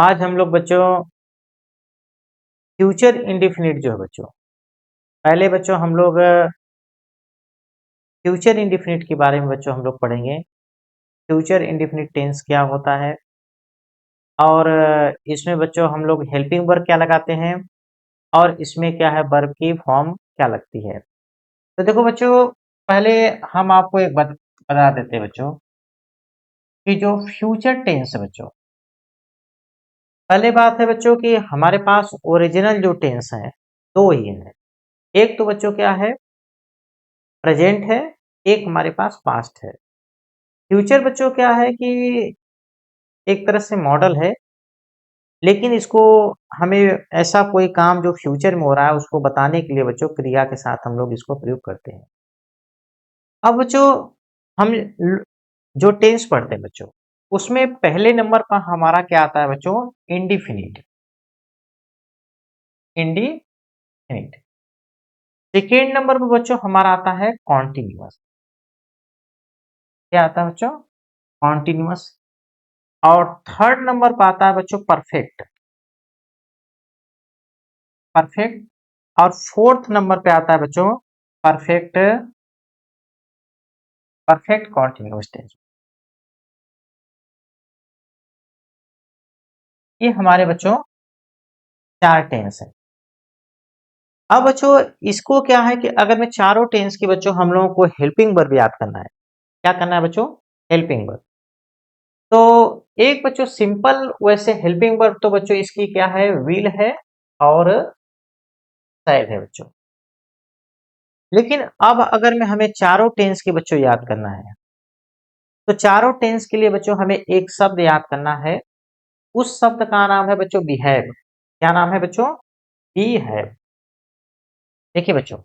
आज हम लोग बच्चों फ्यूचर इंडेफिनिट जो है बच्चों, पहले बच्चों हम लोग फ्यूचर इंडेफिनिट के बारे में बच्चों हम लोग पढ़ेंगे। फ्यूचर इंडेफिनिट टेंस क्या होता है और इसमें बच्चों हम लोग हेल्पिंग वर्ब क्या लगाते हैं और इसमें क्या है वर्ब की फॉर्म क्या लगती है। तो देखो बच्चों, पहले हम आपको एक बात बता देते हैं बच्चों कि जो फ्यूचर टेंस है बच्चों, पहले बात है बच्चों कि हमारे पास ओरिजिनल जो टेंस है दो ही है। एक तो बच्चों क्या है, प्रेजेंट है, एक हमारे पास पास्ट है। फ्यूचर बच्चों क्या है कि एक तरह से मॉडल है, लेकिन इसको हमें ऐसा कोई काम जो फ्यूचर में हो रहा है उसको बताने के लिए बच्चों क्रिया के साथ हम लोग इसको प्रयोग करते हैं। अब बच्चों हम जो टेंस पढ़ते हैं बच्चों, उसमें पहले नंबर पर हमारा क्या आता है बच्चों, इंडिफिनिट। इंडिफिनिट। सेकेंड नंबर पर बच्चों हमारा आता है कॉन्टिन्यूअस। क्या आता है बच्चों, कॉन्टिन्यूअस। और थर्ड नंबर पर आता है बच्चों परफेक्ट। परफेक्ट। और फोर्थ नंबर पे आता है बच्चों परफेक्ट। Perfect continuous tense. ये हमारे बच्चों चार टेंस है। अब बच्चों इसको क्या है कि अगर मैं चारों टेंस की बच्चों हम लोगों को हेल्पिंग वर्ब याद करना है। क्या करना है बच्चों, हेल्पिंग वर्ब। तो एक बच्चों सिंपल वैसे हेल्पिंग वर्ब तो बच्चों इसकी क्या है, विल है और शायद है बच्चों। लेकिन अब अगर मैं हमें चारों टेंस के बच्चों याद करना है, तो चारों टेंस के लिए बच्चों हमें एक शब्द याद करना है। उस शब्द का नाम है बच्चों बिहेव। क्या नाम है बच्चों, बिहेव। देखिए बच्चों,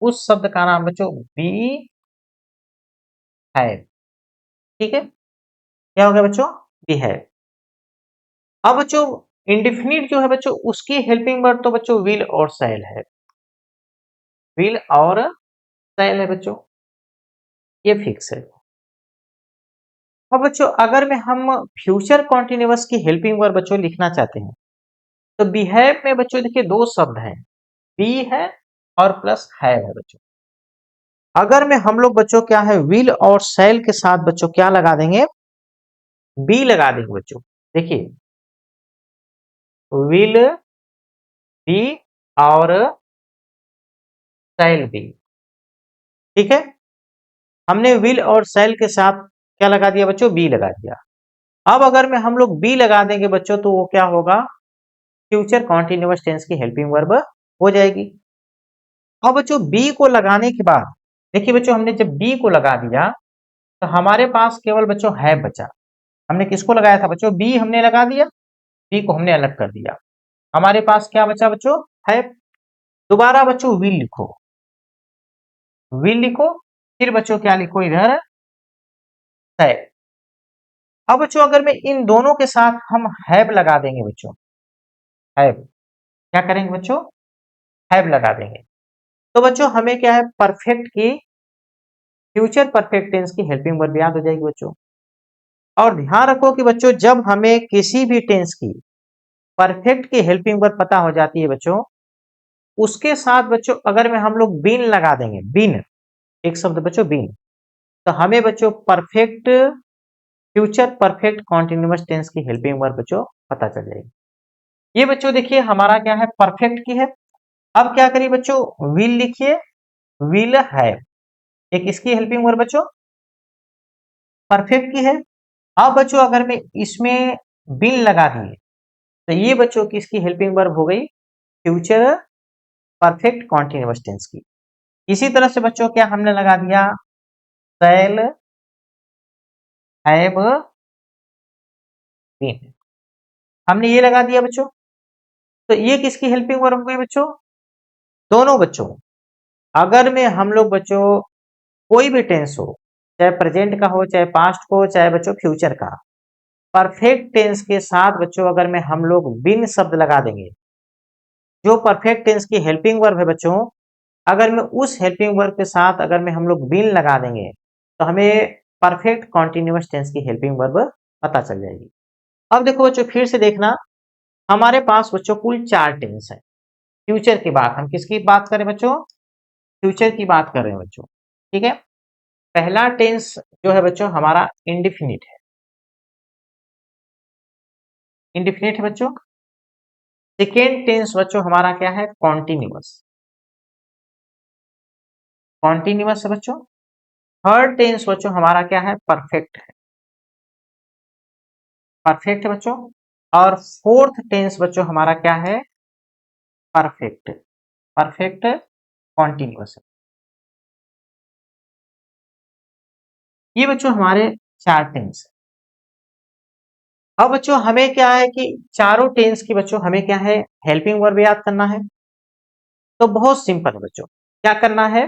उस शब्द का नाम बच्चों बी है। ठीक है, क्या हो गया बच्चों, बिहेव। अब बच्चों इंडिफिनिट जो है बच्चों, उसकी हेल्पिंग वर्ब तो बच्चों विल और शैल है। विल और शैल है बच्चों, ये फिक्स है। अब बच्चों अगर में हम फ्यूचर कॉन्टिन्यूअस की हेल्पिंग वर्ब बच्चों लिखना चाहते हैं, तो बिहेव में बच्चों देखिए दो शब्द हैं, बी है और प्लस है बच्चों। अगर में हम लोग बच्चों क्या है, विल और शैल के साथ बच्चों क्या लगा देंगे, बी लगा देंगे बच्चों। देखिए, विल बी और शैल बी। ठीक है, हमने विल और शैल के साथ क्या लगा दिया बच्चों, बी लगा दिया। अब अगर में हम लोग बी लगा देंगे बच्चों, तो वो क्या होगा, फ्यूचर कॉन्टिन्यूअस टेंस की हेल्पिंग वर्ब हो जाएगी। अब बच्चों बी को लगाने के बाद देखिए बच्चों, हमने जब बी को लगा दिया तो हमारे पास केवल बच्चों है बचा। हमने किसको लगाया था बच्चों, बी हमने लगा दिया, बी को हमने अलग कर दिया। हमारे पास क्या बचा बच्चों, है। दोबारा बच्चों विल लिखो, विल लिखो, फिर बच्चों क्या लिखो इधर, है। अब बच्चों अगर मैं इन दोनों के साथ हम हैव लगा देंगे बच्चों, हैव, क्या करेंगे बच्चों, हैव लगा देंगे, तो बच्चों हमें क्या है, परफेक्ट की, फ्यूचर परफेक्ट टेंस की हेल्पिंग वर्ब याद हो जाएगी बच्चों। और ध्यान रखो कि बच्चों जब हमें किसी भी टेंस की परफेक्ट की हेल्पिंग वर्ब पता हो जाती है बच्चों, उसके साथ बच्चों अगर में हम लोग बीन लगा देंगे, बीन, एक शब्द बच्चों बीन, तो हमें बच्चों perfect, future perfect continuous tense की हेल्पिंग वर्ब बच्चों पता चल जाएगी। ये बच्चों देखिए हमारा क्या है, परफेक्ट की है। अब क्या करिए बच्चों, विल लिखिए, विल है, एक इसकी हेल्पिंग वर्ब बच्चों परफेक्ट की है। अब बच्चों अगर मैं इसमें बिन लगा दिए, तो ये बच्चों की इसकी हेल्पिंग वर्ब हो गई फ्यूचर परफेक्ट कॉन्टिन्यूअस टेंस की। इसी तरह से बच्चों क्या हमने लगा दिया, शैल हैव बीन, हमने ये लगा दिया बच्चों। तो ये किसकी हेल्पिंग वर्ब हो गई बच्चों, दोनों बच्चों। अगर में हम लोग बच्चों कोई भी टेंस हो, चाहे प्रेजेंट का हो, चाहे पास्ट को, चाहे बच्चों फ्यूचर का, परफेक्ट टेंस के साथ बच्चों अगर में हम लोग बिन शब्द लगा देंगे, जो परफेक्ट टेंस की हेल्पिंग वर्ब है बच्चों, अगर मैं उस हेल्पिंग वर्ब के साथ अगर में हम लोग बिन लगा देंगे, तो हमें परफेक्ट कॉन्टिन्यूअस टेंस की हेल्पिंग वर्ब पता चल जाएगी। अब देखो बच्चों फिर से देखना, हमारे पास बच्चों कुल 4 टेंस है। फ्यूचर की बात, हम किसकी बात करें बच्चों? फ्यूचर की बात कर रहे हैं बच्चों, ठीक है। पहला टेंस जो है बच्चों हमारा इंडिफिनिट है, इंडिफिनिट है बच्चों। सेकेंड टेंस बच्चों हमारा क्या है? कॉन्टिन्यूअस, कॉन्टिन्यूअस है बच्चों। थर्ड टेंस बच्चों हमारा क्या है? परफेक्ट है, परफेक्ट है बच्चों। और फोर्थ टेंस बच्चों हमारा क्या है? परफेक्ट, परफेक्ट कॉन्टिन्यूअस है। ये बच्चों हमारे 4 टेंस है। अब बच्चों हमें क्या है कि चारों टेंस की बच्चों हमें क्या है? हेल्पिंग वर्ब याद करना है। तो बहुत सिंपल है बच्चों, क्या करना है?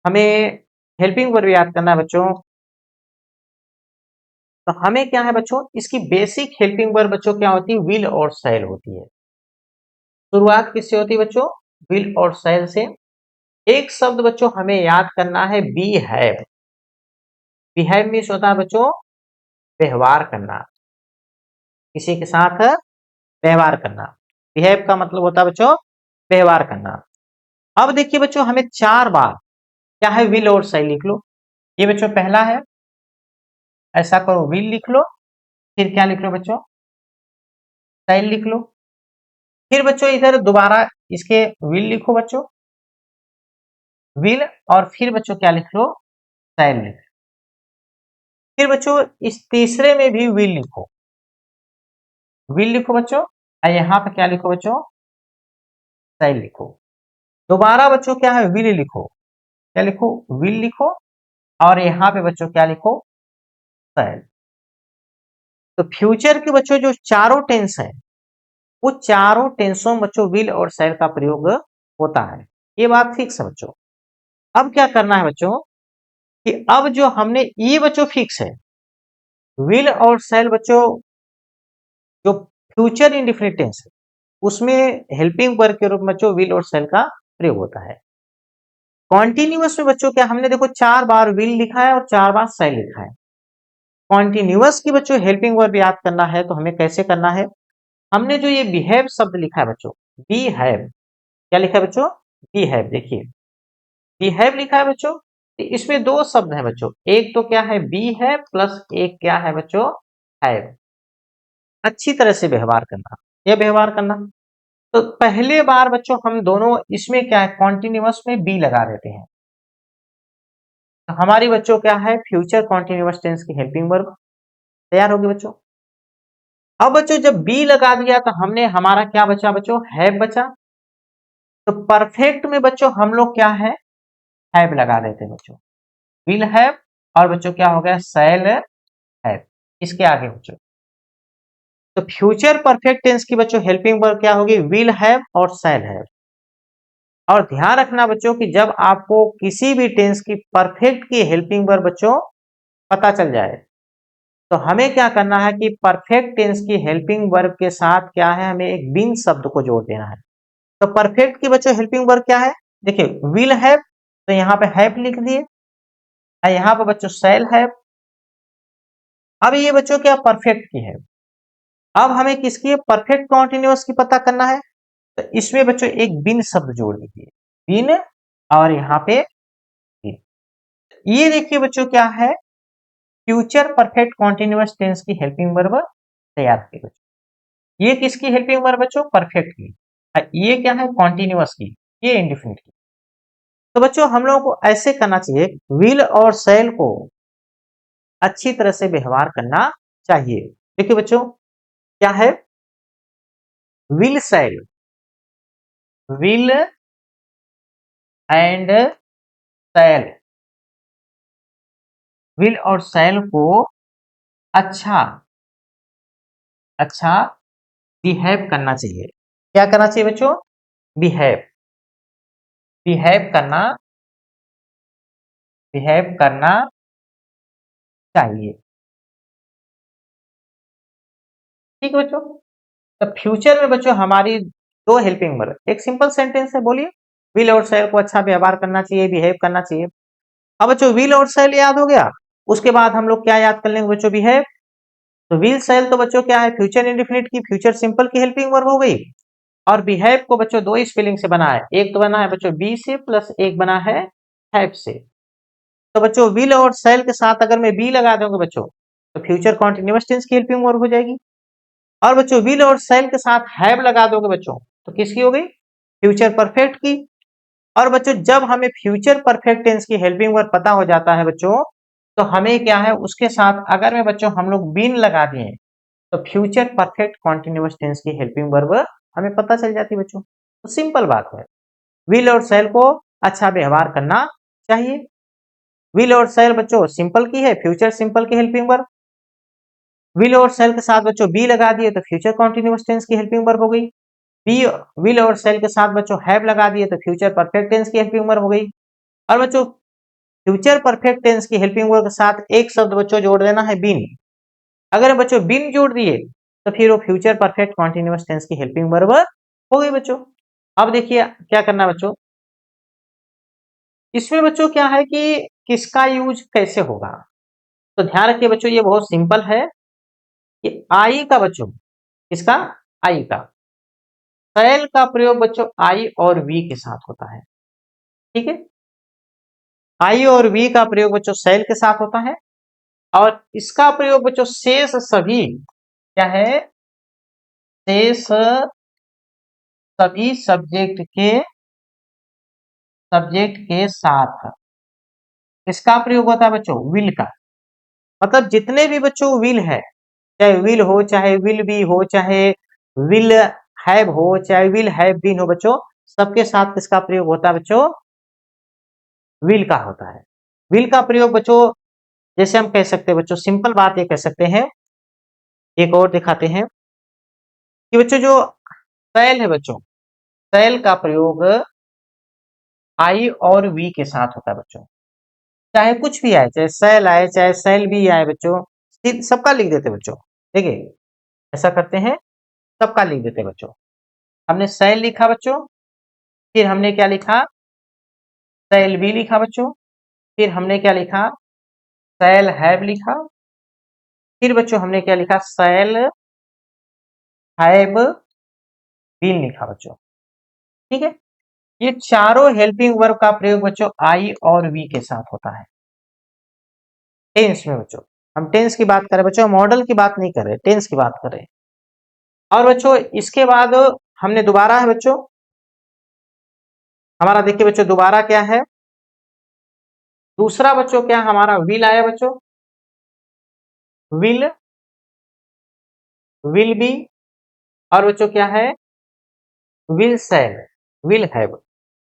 हमें हेल्पिंग वर्ब याद करना है बच्चों। तो हमें क्या है बच्चों? इसकी बेसिक हेल्पिंग वर्ब बच्चों क्या होती है? विल और शैल होती है। शुरुआत किससे होती है बच्चों? विल और शैल से। एक शब्द बच्चों हमें याद करना है, बी हैव। बिहेव मीन्स होता है बच्चों व्यवहार करना, किसी के साथ व्यवहार करना। बिहेव का मतलब होता है बच्चों व्यवहार करना। अब देखिए बच्चों हमें 4 बार क्या है? विल और शैल लिख लो। ये बच्चों पहला है, ऐसा करो विल लिख लो, फिर क्या लिख लो बच्चों? शैल लिख लो। फिर बच्चों इधर दोबारा इसके विल लिखो बच्चों, विल, और फिर बच्चों क्या लिख लो? शैल लिख। फिर बच्चों इस तीसरे में भी विल लिखो, विल लिखो बच्चों, और यहाँ पे क्या लिखो बच्चों? शैल लिखो। दोबारा बच्चों क्या है? विल लिखो, क्या लिखो? विल लिखो, और यहाँ पे बच्चों क्या लिखो? शैल। तो फ्यूचर के बच्चों जो चारों टेंस है, वो चारों टेंसों में बच्चों विल और शैल का प्रयोग होता है। ये बात फिक्स है बच्चों। अब क्या करना है बच्चों कि अब जो हमने ये बच्चों फिक्स है, विल और शैल बच्चों जो फ्यूचर इंडिफिनिट टेंस है उसमें हेल्पिंग वर्ब के रूप में बच्चों विल और शैल का प्रयोग होता है। कॉन्टिन्यूअस में बच्चों क्या हमने देखो 4 बार विल लिखा है और 4 बार शैल लिखा है। कॉन्टिन्यूअस की बच्चों हेल्पिंग वर्ब याद करना है तो हमें कैसे करना है? हमने जो ये बिहेव शब्द लिखा है बच्चों, बी हैव, क्या लिखा है बच्चों? Be have. देखिए बी हैव लिखा है बच्चों, तो इसमें 2 शब्द है बच्चों, एक तो क्या है? बी है, प्लस एक क्या है बच्चों? हैव। अच्छी तरह से व्यवहार करना, यह व्यवहार करना। तो पहले बार बच्चों हम दोनों इसमें क्या है? कॉन्टिन्यूअस में बी लगा देते हैं। तो हमारी बच्चों क्या है? फ्यूचर कॉन्टिन्यूअस टेंस की हेल्पिंग वर्ब तैयार होगी बच्चों। अब बच्चों जब बी लगा दिया तो हमने हमारा क्या बचा बच्चों? हैव बचा। तो परफेक्ट में बच्चों हम लोग क्या है? हैव लगा देते हैं बच्चों, विल हैव, और बच्चों क्या हो गया? Shall have. इसके आगे बच्चों तो फ्यूचर परफेक्ट टेंस की बच्चों हेल्पिंग वर्ब क्या होगी? विल हैव और शैल हैव। और ध्यान रखना बच्चों कि जब आपको किसी भी टेंस की परफेक्ट की हेल्पिंग वर्ब बच्चों पता चल जाए तो हमें क्या करना है कि परफेक्ट टेंस की हेल्पिंग वर्ब के साथ क्या है? हमें एक बिन शब्द को जोड़ देना है। तो परफेक्ट की बच्चों हेल्पिंग वर्ब क्या है? देखिए विल हैव, तो यहाँ पे हैव लिख दिए, और यहाँ पे बच्चों शैल हैव। अब ये बच्चों क्या परफेक्ट की है। अब हमें किसकी? परफेक्ट कॉन्टिन्यूअस की पता करना है। तो इसमें बच्चों एक बिन शब्द जोड़ दीजिए, बिन, और यहाँ पे बिन। ये देखिए बच्चों क्या है? फ्यूचर परफेक्ट कॉन्टिन्यूअस टेंस की हेल्पिंग वर्ब तैयार की बच्चों। ये किसकी हेल्पिंग वर्ब बच्चों? परफेक्ट की। और ये क्या है? कॉन्टिन्यूअस की, ये इंडिफिनिट की। तो बच्चों हम लोगों को ऐसे करना चाहिए, विल और शैल को अच्छी तरह से व्यवहार करना चाहिए। देखिए बच्चों क्या है? Will shell, will and shall, will और शैल को अच्छा अच्छा बिहेव करना चाहिए। क्या करना चाहिए बच्चों? बिहेव, बिहेव करना, बिहेव करना चाहिए। ठीक है बच्चों। तो फ्यूचर में बच्चों हमारी 2 हेल्पिंग वर्ब, एक सिंपल सेंटेंस है, बोलिए विल और शैल को अच्छा व्यवहार करना चाहिए, बिहेव करना चाहिए। अब बच्चों विल और शैल याद हो गया, उसके बाद हम लोग क्या याद कर लेंगे बच्चों? बिहेव। तो विल सेल तो बच्चों क्या है, फ्यूचर इंडेफिनिट की फ्यूचर सिंपल की हेल्पिंग वर्ब हो गई। और बिहेव को बच्चों दो स्पेलिंग से बना है, एक तो बना है बच्चों बी से प्लस एक बना है हैव से। तो बच्चों विल और सेल के साथ अगर मैं बी लगा दूंगा बच्चों तो फ्यूचर कॉन्टिन्यूअस टेंस की हेल्पिंग वर्ब हो जाएगी। और बच्चों विल और सेल के साथ हैव लगा दोगे बच्चों तो किसकी हो गई, फ्यूचर परफेक्ट की। और बच्चों जब हमें फ्यूचर परफेक्ट टेंस की हेल्पिंग वर्ब पता हो जाता है बच्चों तो हमें क्या है उसके साथ अगर में बच्चों हम लोग बीन लगा दिए तो फ्यूचर परफेक्ट कॉन्टिन्यूअस टेंस की हेल्पिंग वर्ब हमें पता चल जाती है बच्चों। तो सिंपल बात है, विल और सेल को अच्छा व्यवहार करना चाहिए। विल और सेल बच्चों सिंपल की है, फ्यूचर सिंपल की हेल्पिंग वर्ब। विल और सेल के साथ बच्चों बी लगा दिए तो फ्यूचर कॉन्टिन्यूअस टेंस की हेल्पिंग वर्ब हो गई। बी विल और सेल के साथ बच्चों हैव लगा दिए तो फ्यूचर परफेक्ट टेंस की हेल्पिंग वर्ब हो गई। और बच्चों फ्यूचर परफेक्ट टेंस की हेल्पिंग वर्ब के साथ एक शब्द बच्चों जोड़ देना है बीन। अगर बच्चों बीन जोड़ दिए तो फिर वो फ्यूचर परफेक्ट कॉन्टिन्यूअस टेंस की हेल्पिंग वर्ब हो गई बच्चों। अब देखिए क्या करना है बच्चों, इसमें बच्चों क्या है कि किसका यूज कैसे होगा। तो ध्यान रखिए बच्चों ये बहुत सिंपल है कि आई का बच्चों, किसका, आई का, सेल का प्रयोग बच्चों आई और वी के साथ होता है। ठीक है, आई और वी का प्रयोग बच्चों सेल के साथ होता है। और इसका प्रयोग बच्चों शेष सभी क्या है, शेष सभी सब्जेक्ट के साथ इसका प्रयोग होता है बच्चों विल का। मतलब जितने भी बच्चों विल है, चाहे विल हो, चाहे विल बी हो, चाहे विल हैव हो, चाहे विल हैव बीन हो बच्चों, सबके साथ किसका प्रयोग होता है बच्चों, विल का होता है। विल का प्रयोग बच्चों जैसे हम कह सकते हैं बच्चों, सिंपल बात ये कह सकते हैं, एक और दिखाते हैं कि बच्चों जो सेल है बच्चों, सेल का प्रयोग आई और वी के साथ होता है बच्चों। चाहे कुछ भी आए, चाहे सेल आए चाहे सेल बी आए बच्चों, सबका लिख देते बच्चों। देखिए ऐसा करते हैं, सबका लिख देते बच्चों। हमने सेल लिखा बच्चों, फिर हमने क्या लिखा, सेल बी लिखा बच्चों, फिर हमने क्या लिखा, सेल हैव लिखा, फिर बच्चों हमने क्या लिखा, सेल हैव बीन लिखा बच्चों। ठीक है, ये चारों हेल्पिंग वर्ब का प्रयोग बच्चों आई और वी के साथ होता है टेंस में बच्चों। हम टेंस की बात करें बच्चों, मॉडल की बात नहीं कर रहे, टेंस की बात कर रहे हैं। और बच्चों इसके बाद हमने दोबारा है बच्चों, हमारा देखिए बच्चों दोबारा क्या है, दूसरा बच्चों क्या हमारा विल आया बच्चों, विल, विल बी, और बच्चों क्या है, विल सेल, विल हैव,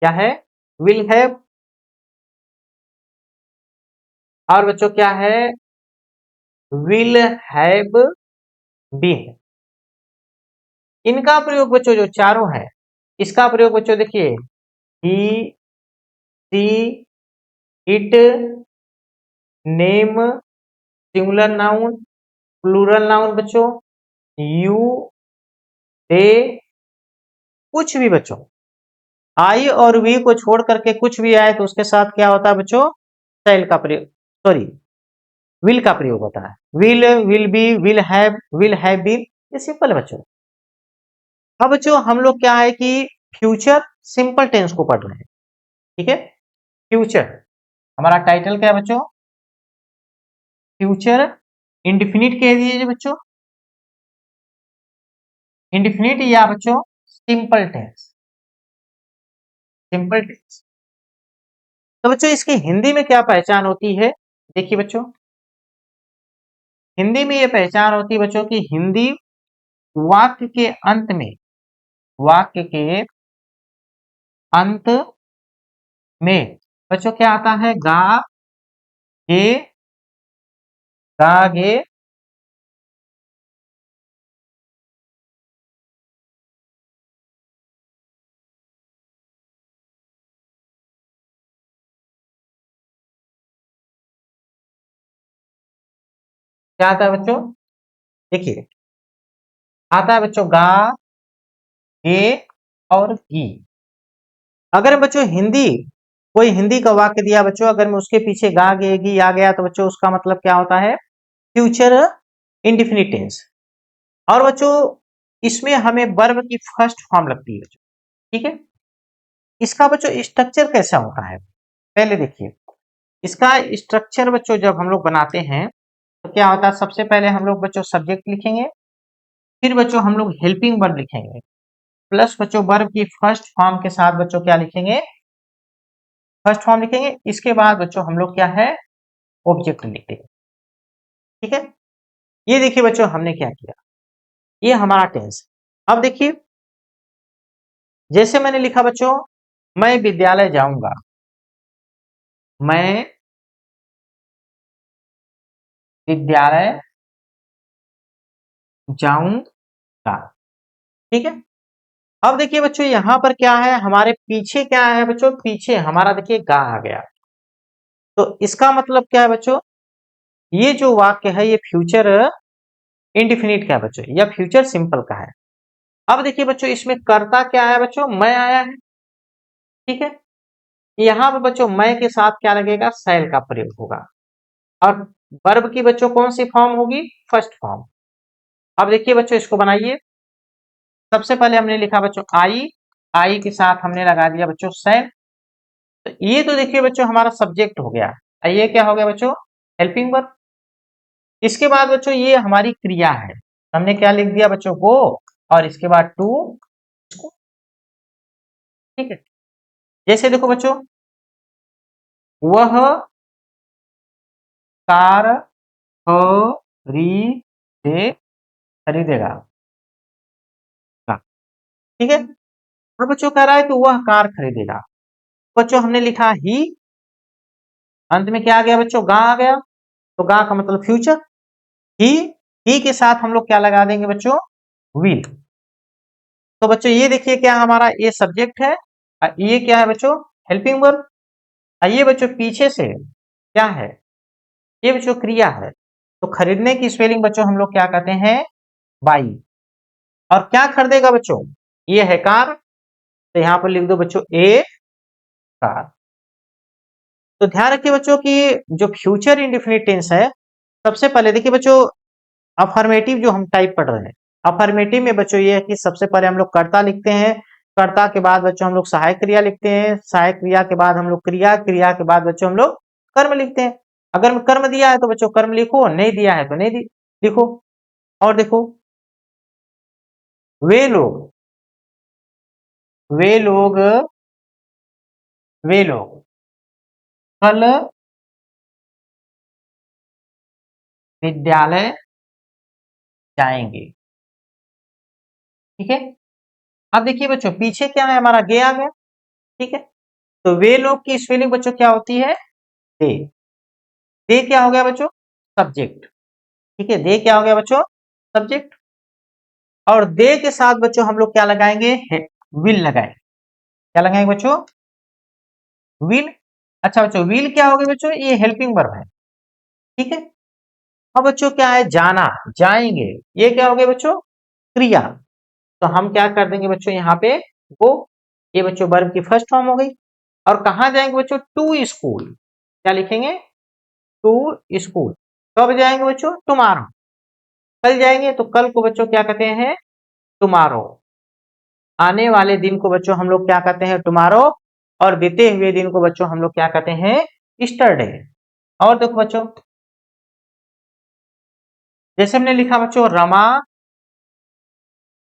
क्या है, विल हैव, और बच्चों क्या है, विल हैव बीन। इनका प्रयोग बच्चों जो चारों है, इसका प्रयोग बच्चों देखिए he, she, it, name, singular noun, plural noun बच्चों, यू, दे, कुछ भी बच्चों, आई और वी को छोड़ करके कुछ भी आए तो उसके साथ क्या होता है बच्चों, सेल का प्रयोग, सॉरी विल का प्रयोग होता है। Will, will be, will have been, ये सिंपल है बच्चों। अब बच्चों हम लोग क्या है कि फ्यूचर सिंपल टेंस को पढ़ रहे हैं। ठीक है, फ्यूचर हमारा टाइटल क्या है बच्चों, फ्यूचर इंडिफिनिट कह दीजिए बच्चों, इंडिफिनिट या बच्चों सिंपल टेंस, सिंपल टेंस। तो बच्चों इसकी हिंदी में क्या पहचान होती है, देखिए बच्चों हिंदी में ये पहचान होती है बच्चों की हिंदी वाक्य के अंत में, वाक्य के अंत में बच्चों क्या आता है, गा, गे, गा, गे, क्या आता है बच्चों, देखिए आता है बच्चों गा, गे और गी। अगर बच्चों हिंदी, कोई हिंदी का वाक्य दिया बच्चों, अगर मैं उसके पीछे गा, गे, गी आ गया तो बच्चों उसका मतलब क्या होता है, फ्यूचर इंडिफिनिट टेंस। और बच्चों इसमें हमें वर्ब की फर्स्ट फॉर्म लगती है बच्चों, ठीक है। इसका बच्चों स्ट्रक्चर कैसा होता है, पहले देखिए इसका स्ट्रक्चर बच्चों जब हम लोग बनाते हैं तो क्या होता है, सबसे पहले हम लोग बच्चों सब्जेक्ट लिखेंगे, फिर बच्चों हम लोग हेल्पिंग वर्ब लिखेंगे, प्लस बच्चों वर्ब की फर्स्ट फॉर्म के साथ बच्चों क्या लिखेंगे, फर्स्ट फॉर्म लिखेंगे। इसके बाद बच्चों हम लोग क्या है, ऑब्जेक्ट लिखेंगे, ठीक है। ये देखिए बच्चों हमने क्या किया, ये हमारा टेंस। अब देखिए जैसे मैंने लिखा बच्चों, मैं विद्यालय जाऊंगा, मैं विद्यालय जाऊंगा, ठीक है। अब देखिए बच्चों यहां पर क्या है, हमारे पीछे क्या है बच्चों, पीछे हमारा देखिए गा आ गया। तो इसका मतलब क्या है बच्चों, ये जो वाक्य है ये फ्यूचर इंडिफिनिट का है बच्चों, या फ्यूचर सिंपल का है। अब देखिए बच्चों इसमें कर्ता क्या है बच्चों, मैं आया है, ठीक है। यहाँ पे बच्चों मैं के साथ क्या लगेगा, शैल का प्रयोग होगा, और वर्ब की बच्चों कौन सी फॉर्म होगी, फर्स्ट फॉर्म। अब देखिए बच्चों इसको बनाइए, सबसे पहले हमने लिखा बच्चों आई, आई के साथ हमने लगा दिया बच्चों शैल। तो ये तो देखिए बच्चों हमारा सब्जेक्ट हो गया, ये क्या हो गया बच्चों, हेल्पिंग वर्ब। इसके बाद बच्चों ये हमारी क्रिया है, हमने क्या लिख दिया बच्चों, गो, और इसके बाद टू स्कूल, ठीक है। जैसे देखो बच्चों, वह कार खरीदेगा, ठीक है। और बच्चों कह रहा है कि वह कार खरीदेगा, बच्चों हमने लिखा ही, अंत में क्या आ गया बच्चों, गा आ गया। तो गा का मतलब फ्यूचर, ही, ही के साथ हम लोग क्या लगा देंगे बच्चों, विल। तो बच्चों ये देखिए क्या हमारा ये सब्जेक्ट है, और ये क्या है बच्चों, हेल्पिंग वर्ब। ये बच्चों पीछे से क्या है, ये बच्चों क्रिया है। तो खरीदने की स्पेलिंग बच्चों हम लोग क्या कहते हैं, बाई। और क्या खरीदेगा बच्चों, ये है कार, तो यहां पर लिख दो बच्चों ए कार। तो ध्यान रखिए बच्चों कि जो फ्यूचर इंडिफिनिट टेंस है, सबसे पहले देखिए बच्चों अफर्मेटिव जो हम टाइप पढ़ रहे हैं, अफर्मेटिव में बच्चों ये है कि सबसे पहले हम लोग कर्ता लिखते हैं, कर्ता के बाद बच्चों हम लोग सहायक क्रिया लिखते हैं, सहायक क्रिया के बाद हम लोग क्रिया, क्रिया के बाद बच्चों हम लोग कर्म लिखते हैं। अगर कर्म दिया है तो बच्चों कर्म लिखो, नहीं दिया है तो नहीं लिखो। और देखो वे लोग, वे लोग, वे लोग कल विद्यालय जाएंगे, ठीक है। अब देखिए बच्चों पीछे क्या है, हमारा गे आ गया, ठीक है। तो वे लोग की स्पेलिंग बच्चों क्या होती है, दे। दे क्या हो गया बच्चों, सब्जेक्ट, ठीक है। दे क्या हो गया बच्चों, सब्जेक्ट। और दे के साथ बच्चों हम लोग क्या लगाएंगे, विल लगाएंगे, क्या लगाएंगे बच्चों, विल। अच्छा बच्चों विल क्या हो गया बच्चों, ये हेल्पिंग वर्ब है, ठीक है। अब बच्चों क्या है, जाना, जाएंगे, ये क्या हो गया बच्चों, क्रिया। तो हम क्या कर देंगे बच्चों यहाँ पे, गो, ये बच्चों वर्ब की फर्स्ट फॉर्म हो गई। और कहा जाएंगे बच्चों, टू स्कूल, क्या लिखेंगे, टू स्कूल। कब जाएंगे बच्चों, टुमारो, कल जाएंगे, तो कल को बच्चों क्या कहते हैं, टुमारो। आने वाले दिन को बच्चों हम लोग क्या कहते हैं, टुमारो। और बीते हुए दिन को बच्चों हम लोग क्या कहते हैं, ईस्टरडे। और देखो बच्चों जैसे हमने लिखा बच्चों, रमा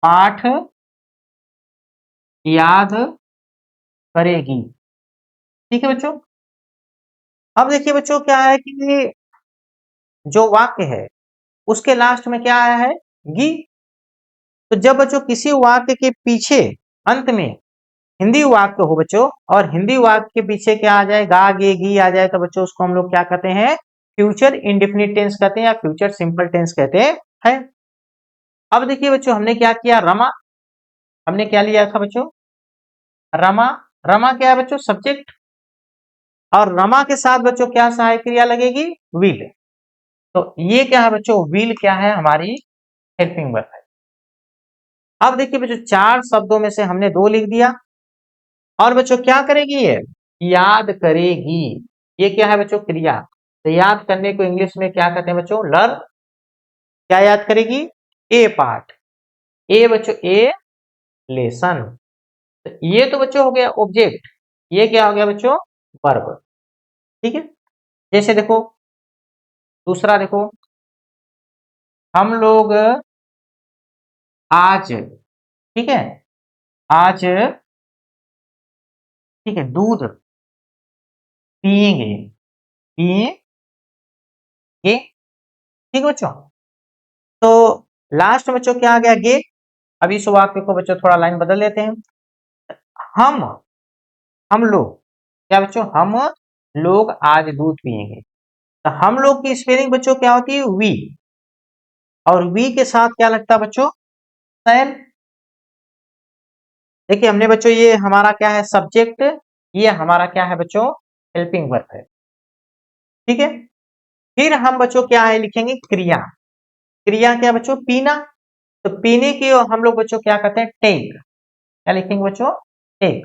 पाठ याद करेगी, ठीक है बच्चों। अब देखिए बच्चों क्या है कि जो वाक्य है उसके लास्ट में क्या आया है, गी। तो जब बच्चों किसी वाक्य के पीछे अंत में हिंदी वाक्य हो बच्चों, और हिंदी वाक्य के पीछे क्या आ जाए, गा गे गी आ जाए, तो बच्चों उसको हम लोग क्या कहते हैं, फ्यूचर इंडेफिनिट टेंस कहते हैं, या फ्यूचर सिंपल टेंस कहते हैं। अब देखिए बच्चों हमने क्या किया, रमा, हमने क्या लिया था बच्चों, रमा। रमा क्या है बच्चों, सब्जेक्ट। और रमा के साथ बच्चों क्या सहायक क्रिया लगेगी, विल। तो ये क्या है बच्चों, विल क्या है, हमारी हेल्पिंग वर्ब है। अब देखिए बच्चों चार शब्दों में से हमने दो लिख दिया, और बच्चों क्या करेगी ये, याद करेगी, ये क्या है बच्चों, क्रिया। तो याद करने को इंग्लिश में क्या कहते हैं बच्चों, लर्न, क्या याद करेगी? ए पार्ट। ए बच्चों ए लेसन। तो ये तो बच्चों हो गया ऑब्जेक्ट, ये क्या हो गया बच्चों? वर्ब। ठीक है, जैसे देखो दूसरा देखो, हम लोग आज, ठीक है, आज ठीक है दूध पिएंगे, पिएंगे। ठीक है बच्चों, तो लास्ट में बच्चों क्या आ गया? गे। अब इस वाक्य को बच्चों थोड़ा लाइन बदल लेते हैं। हम हम लोग, क्या बच्चों? हम लोग आज दूध पिएंगे। तो हम लोग की स्पेलिंग बच्चों क्या होती है? वी। और वी के साथ क्या लगता है बच्चों? शैल। देखिए हमने बच्चों, ये हमारा क्या है? सब्जेक्ट। ये हमारा क्या है बच्चों? हेल्पिंग वर्ब है। ठीक है, फिर हम बच्चों क्या है लिखेंगे? क्रिया। क्रिया क्या बच्चों? पीना। तो पीने की हम लोग बच्चों क्या कहते हैं? टेक। क्या लिखेंगे बच्चों? टेक।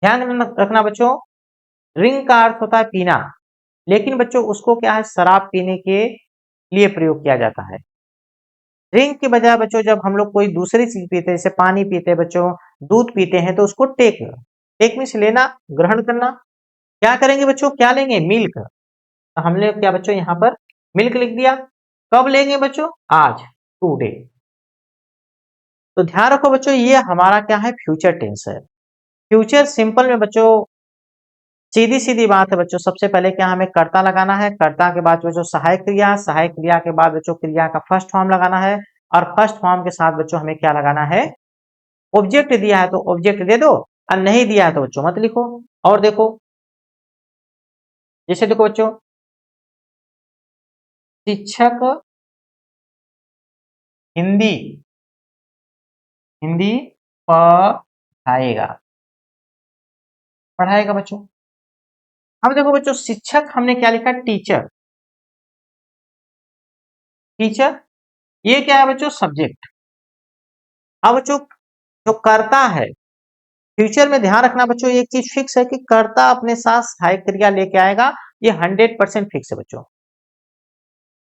ध्यान में रखना बच्चों, ड्रिंक का अर्थ होता है पीना, लेकिन बच्चों उसको क्या है? शराब पीने के लिए प्रयोग किया जाता है। ड्रिंक के बजाय बच्चों जब हम लोग कोई दूसरी चीज पीते हैं, जैसे पानी पीते हैं बच्चों, दूध पीते हैं, तो उसको टेक। टेक मीन्स लेना, ग्रहण करना। क्या करेंगे बच्चों? क्या लेंगे? मिल्क। तो हमने क्या बच्चों यहाँ पर मिल्क लिख दिया। कब लेंगे बच्चों? आज, टुडे। तो ध्यान रखो बच्चों, ये हमारा क्या है? फ्यूचर टेंस है। फ्यूचर सिंपल में बच्चों सीधी सीधी बात है बच्चों, सबसे पहले क्या हमें कर्ता लगाना है, कर्ता के बाद बच्चों सहायक क्रिया, सहायक क्रिया के बाद बच्चों क्रिया का फर्स्ट फॉर्म लगाना है, और फर्स्ट फॉर्म के साथ बच्चों हमें क्या लगाना है? ऑब्जेक्ट दिया है तो ऑब्जेक्ट दे दो, और नहीं दिया है तो बच्चों मत लिखो। और देखो, जैसे देखो बच्चों, शिक्षक हिंदी हिंदी पढ़ाएगा, पढ़ाएगा बच्चों। अब देखो बच्चों, शिक्षक हमने क्या लिखा? टीचर। टीचर, ये क्या है बच्चों? सब्जेक्ट। अब बच्चों जो करता है, फ्यूचर में ध्यान रखना बच्चों, एक चीज फिक्स है कि कर्ता अपने साथ सहायक क्रिया लेके आएगा। ये 100% फिक्स है बच्चों।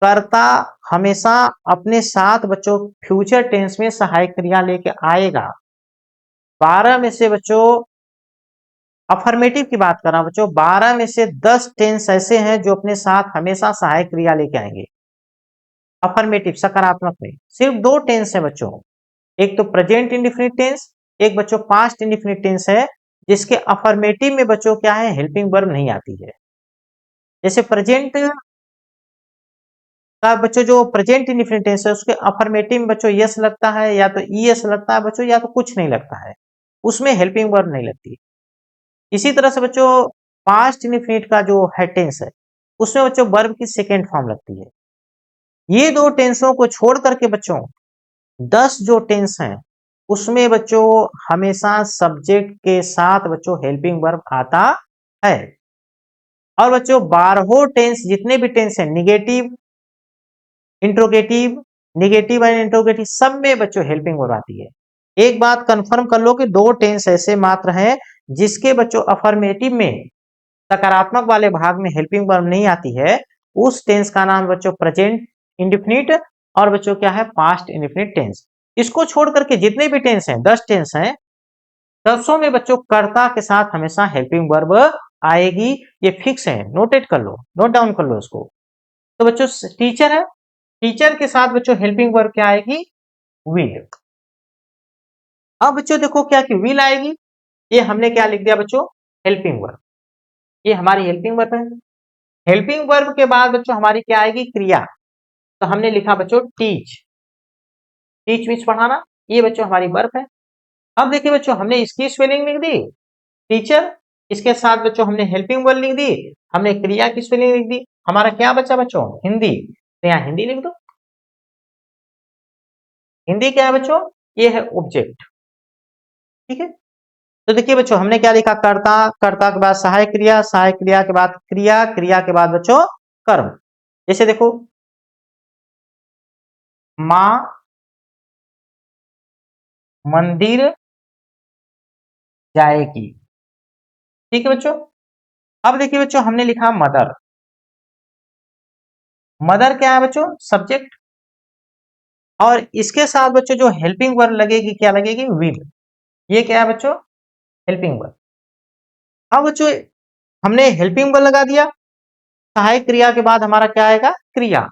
कर्ता हमेशा अपने साथ बच्चों फ्यूचर टेंस में सहायक क्रिया लेके आएगा। 12 में से बच्चों, अफर्मेटिव की बात कर रहा हूं बच्चों, 12 में से 10 टेंस ऐसे हैं जो अपने साथ हमेशा सहायक क्रिया लेके आएंगे। अफर्मेटिव सकारात्मक में सिर्फ 2 टेंस है बच्चों, एक तो प्रेजेंट इंडिफिनिट टेंस, एक बच्चों पास्ट इंडिफिनिट टेंस है, जिसके अफर्मेटिव में बच्चों क्या है? हेल्पिंग वर्ब नहीं आती है। जैसे प्रेजेंट का बच्चों जो प्रेजेंट इंडिफिनिट टेंस है, उसके अफर्मेटिव में बच्चों यस लगता है, या तो ईएस लगता है बच्चों, या तो कुछ नहीं लगता है, उसमें हेल्पिंग वर्ब नहीं लगती। इसी तरह से बच्चों पास्ट इंडिफिनिट का जो है टेंस है, उसमें बच्चों वर्ब की सेकेंड फॉर्म लगती है। ये 2 टेंसों को छोड़ करके बच्चों 10 जो टेंस हैं, उसमें बच्चों हमेशा सब्जेक्ट के साथ बच्चों हेल्पिंग वर्ब आता है। और बच्चों 12 टेंस, जितने भी टेंस हैं, negative, interrogative, negative and interrogative, सब में बच्चों हेल्पिंग वर्ब आती है। एक बात कंफर्म कर लो कि 2 टेंस ऐसे मात्र हैं जिसके बच्चों अफर्मेटिव में सकारात्मक वाले भाग में हेल्पिंग वर्ब नहीं आती है। उस टेंस का नाम बच्चों प्रेजेंट इंडिफिनिट, और बच्चों क्या है? Past indefinite tense. इसको छोड़ करके जितने भी टेंस हैं, 10 टेंस हैं, 10 में बच्चों कर्ता के साथ हमेशा हेल्पिंग वर्ब आएगी। ये फिक्स है, नोटेट कर लो, नोट डाउन कर लो इसको। तो बच्चों टीचर है, टीचर के साथ बच्चों हेल्पिंग वर्ब क्या आएगी? विल। अब बच्चों देखो क्या कि विल आएगी, ये हमने क्या लिख दिया बच्चों? Helping verb. ये हमारी हेल्पिंग वर्ब है। हेल्पिंग वर्ब के बाद बच्चों हमारी क्या आएगी? क्रिया। तो हमने लिखा बच्चों टीच। टीच मीन्स पढ़ाना, ये बच्चों हमारी वर्ब है। अब देखिए बच्चों, हमने इसकी स्पेलिंग लिख दी टीचर, इसके साथ बच्चों हमने हेल्पिंग वर्ब लिख दी, हमने क्रिया की स्पेलिंग लिख दी, हमारा क्या बचा बच्चों? हिंदी। तो यहाँ हिंदी लिख दो। हिंदी क्या है बच्चों? ये है ऑब्जेक्ट। ठीक है, तो देखिए बच्चों हमने क्या लिखा? कर्ता, कर्ता के बाद सहायक क्रिया, सहायक क्रिया के बाद क्रिया, क्रिया के बाद बच्चों कर्म। जैसे देखो, माँ मंदिर जाएगी। ठीक है बच्चों, अब देखिए बच्चों हमने लिखा मदर। मदर क्या है बच्चों? सब्जेक्ट। और इसके साथ बच्चों जो हेल्पिंग वर्ब लगेगी, क्या लगेगी? विल। ये क्या है बच्चों? Helping verb. अब बच्चों हमने हेल्पिंग वर्ब लगा दिया, सहायक क्रिया के बाद हमारा क्या आएगा? क्रिया।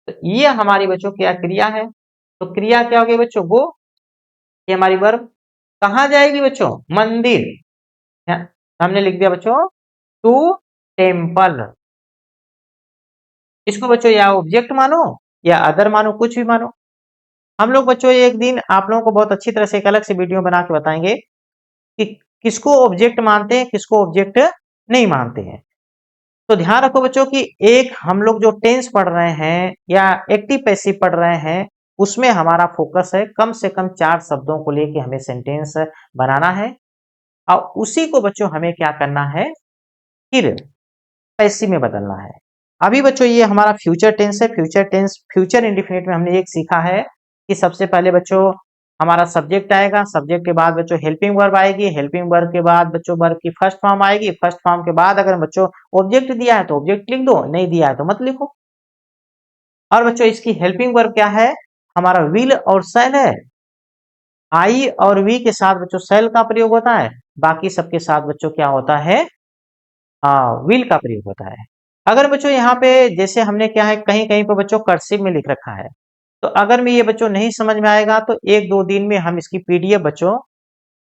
तो ये हमारी बच्चों क्या क्रिया है। तो क्रिया क्या होगी बच्चों? वो। ये हमारी वर्ब कहाँ जाएगी बच्चों? मंदिर। हमने लिख दिया बच्चों टू टेम्पल। इसको बच्चों या ऑब्जेक्ट मानो या अदर मानो, कुछ भी मानो। हम लोग बच्चों एक दिन आप लोगों को बहुत अच्छी तरह से एक अलग से वीडियो बना के बताएंगे कि किसको ऑब्जेक्ट मानते हैं, किसको ऑब्जेक्ट नहीं मानते हैं। तो ध्यान रखो बच्चों कि एक हम लोग जो टेंस पढ़ रहे हैं या एक्टिव पैसिव पढ़ रहे हैं, उसमें हमारा फोकस है कम से कम 4 शब्दों को लेके हमें सेंटेंस बनाना है और उसी को बच्चों हमें क्या करना है? फिर पैसिव में बदलना है। अभी बच्चों ये हमारा फ्यूचर टेंस है। फ्यूचर टेंस, फ्यूचर इंडेफिनिट में हमने एक सीखा है कि सबसे पहले बच्चों हमारा सब्जेक्ट आएगा, सब्जेक्ट के बाद बच्चों हेल्पिंग वर्ब आएगी, हेल्पिंग वर्ब के बाद बच्चों वर्ब की फर्स्ट फॉर्म आएगी, फर्स्ट फॉर्म के बाद अगर बच्चों ऑब्जेक्ट दिया है तो ऑब्जेक्ट लिख दो, नहीं दिया है तो मत लिखो। और बच्चों इसकी हेल्पिंग वर्ब क्या है? हमारा विल और शैल है। आई और वी के साथ बच्चों शैल का प्रयोग होता है, बाकी सबके साथ बच्चों क्या होता है? विल का प्रयोग होता है। अगर बच्चों यहाँ पे जैसे हमने क्या है, कहीं कहीं पे बच्चों कर्सिव में लिख रखा है, तो अगर में ये बच्चों नहीं समझ में आएगा तो 1-2 दिन में हम इसकी पीडीएफ बच्चों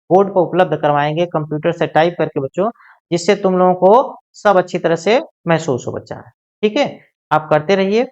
बोर्ड पर उपलब्ध करवाएंगे कंप्यूटर से टाइप करके बच्चों, जिससे तुम लोगों को सब अच्छी तरह से महसूस हो बच्चा। ठीक है, आप करते रहिए।